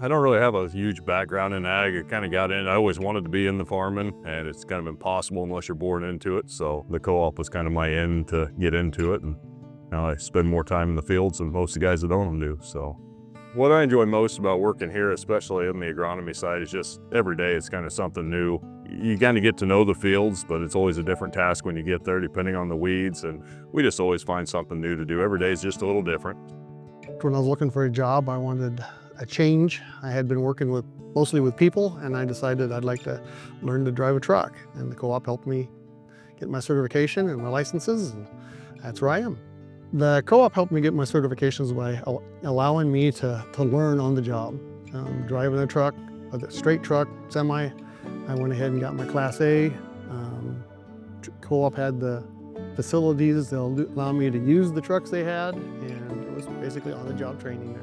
I don't really have a huge background in ag. I kind of got in. I always wanted to be in the farming, and it's kind of impossible unless you're born into it. So the co-op was kind of my end to get into it, and now I spend more time in the fields than most of the guys that own them do. So what I enjoy most about working here, especially on the agronomy side, is just every day it's kind of something new. You kind of get to know the fields, but it's always a different task when you get there, depending on the weeds, and we just always find something new to do. Every day is just a little different. When I was looking for a job, I wanted a change. I had been working mostly with people, and I decided I'd like to learn to drive a truck. And the co-op helped me get my certification and my licenses, and that's where I am. The co-op helped me get my certifications by allowing me to learn on the job. Driving a truck, a straight truck, semi, I went ahead and got my Class A. Co-op had the facilities that allow me to use the trucks they had, and it was basically on-the-job training there.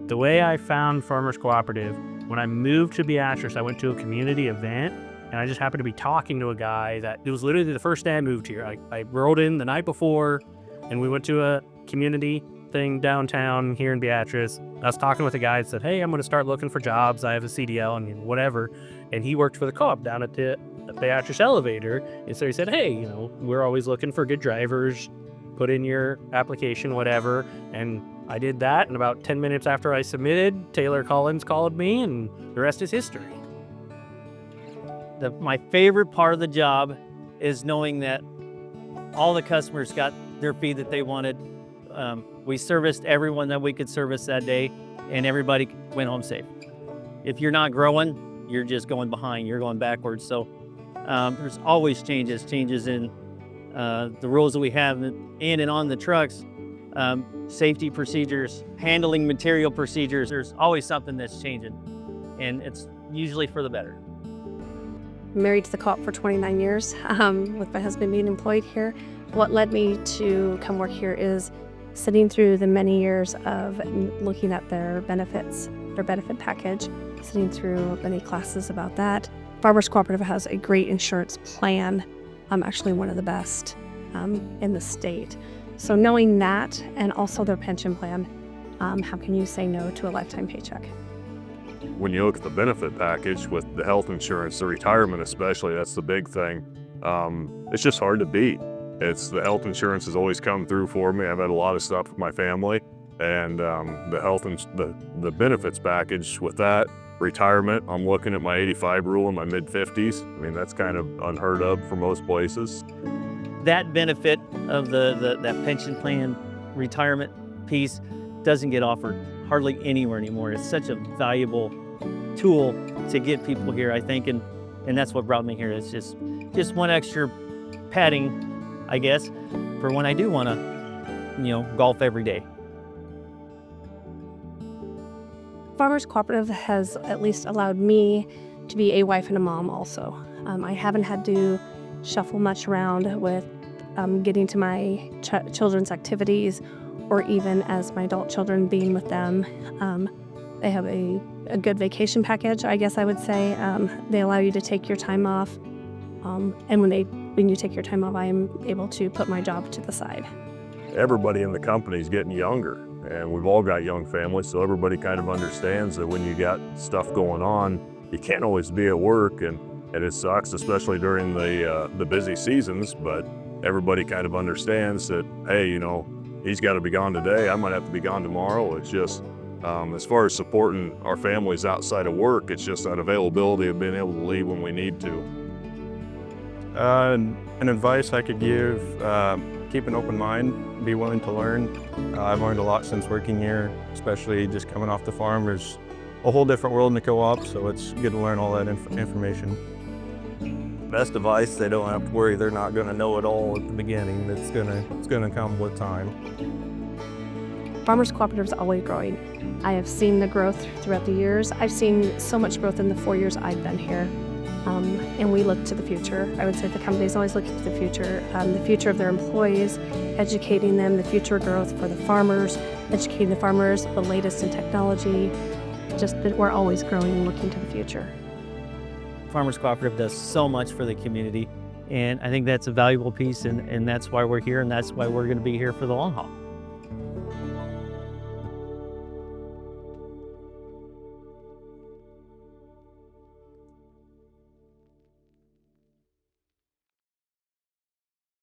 The way I found Farmers Cooperative, when I moved to Beatrice, I went to a community event, and I just happened to be talking to a guy that it was literally the first day I moved here. I rolled in the night before, and we went to a community thing downtown here in Beatrice. I was talking with a guy that said, hey, I'm going to start looking for jobs. I have a CDL and whatever. And he worked for the co-op down at the Beatrice elevator. And so he said, hey, we're always looking for good drivers. Put in your application, whatever. And I did that, and about 10 minutes after I submitted, Taylor Collins called me, and the rest is history. My favorite part of the job is knowing that all the customers got their feed that they wanted. We serviced everyone that we could service that day, and everybody went home safe. If you're not growing, you're just going behind, you're going backwards. So there's always changes in the rules that we have in and on the trucks. Safety procedures, handling material procedures. There's always something that's changing, and it's usually for the better. I'm married to the co-op for 29 years, with my husband being employed here. What led me to come work here is sitting through the many years of looking at their benefits, their benefit package, sitting through many classes about that. Farmers Cooperative has a great insurance plan, actually one of the best in the state. So knowing that, and also their pension plan, how can you say no to a lifetime paycheck? When you look at the benefit package with the health insurance, the retirement especially, that's the big thing. It's just hard to beat. The health insurance has always come through for me. I've had a lot of stuff with my family, and the benefits package with that, retirement, I'm looking at my 85 rule in my mid-50s. I mean, that's kind of unheard of for most places. That benefit of that pension plan retirement piece doesn't get offered hardly anywhere anymore. It's such a valuable tool to get people here, I think, and that's what brought me here. It's just one extra padding, I guess, for when I do want to, golf every day. Farmers Cooperative has at least allowed me to be a wife and a mom also. I haven't had to shuffle much around with getting to my children's activities, or even as my adult children being with them. They have a good vacation package, I guess I would say. They allow you to take your time off, and when you take your time off, I am able to put my job to the side. Everybody in the company is getting younger, and we've all got young families, so everybody kind of understands that when you got stuff going on, you can't always be at work, and it sucks, especially during the busy seasons, but everybody kind of understands that, hey, he's got to be gone today, I might have to be gone tomorrow. It's just, as far as supporting our families outside of work, it's just that availability of being able to leave when we need to. An advice I could give, keep an open mind, be willing to learn. I've learned a lot since working here, especially just coming off the farm. There's a whole different world in the co-op, so it's good to learn all that information. Best advice, they don't have to worry they're not going to know it all at the beginning. It's gonna come with time. Farmers Cooperative is always growing. I have seen the growth throughout the years. I've seen so much growth in the 4 years I've been here. And we look to the future. I would say the company is always looking to the future of their employees, educating them, the future growth for the farmers, educating the farmers, the latest in technology, just that we're always growing and looking to the future. Farmers Cooperative does so much for the community, and I think that's a valuable piece, and that's why we're here, and that's why we're going to be here for the long haul.